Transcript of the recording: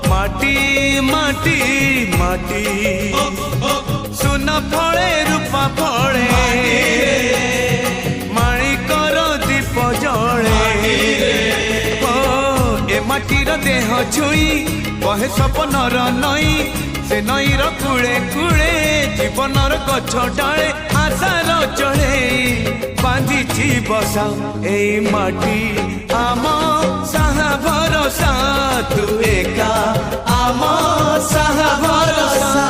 माटी माटी माटी माटी सुना फले रूपा फले माणिकर दीप जले ए माटीर देह छुई कहे सपनर नई से नईर कूले कूले जीवनर गछ डाले आशार चढ़े बांधी बसा ए माटी आम साहा भरोसा तू एका आम साहा भरोसा।